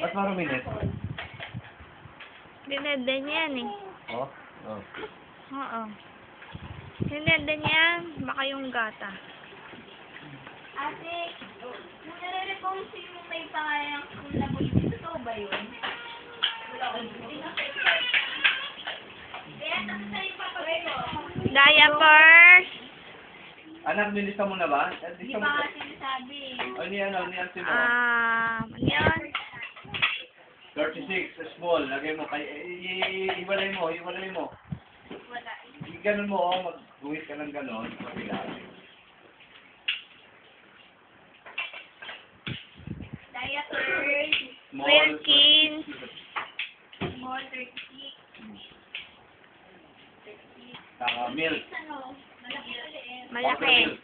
Ba't marumilit? Dineda niya yan eh. Oh? Oh. Oo. Dineda niya yan. Baka yung gata. Ate, kung nare-repose yung may pangalang kung nabot, totoo ba yun? Kaya tapos na yung papagay ko. Diapers! Anak, nilista mo na ba? Hindi pa nga sinasabi. O niyan, ano mo? Ano yun? 36, small. Lagay mo. Iwalay mo. Wala. Ganun mo, oh. Mag-guhit ka ng ganon. Diapers. Wilkins. Small 36. Saka milk. Ano? Malaki ulit. Malaki.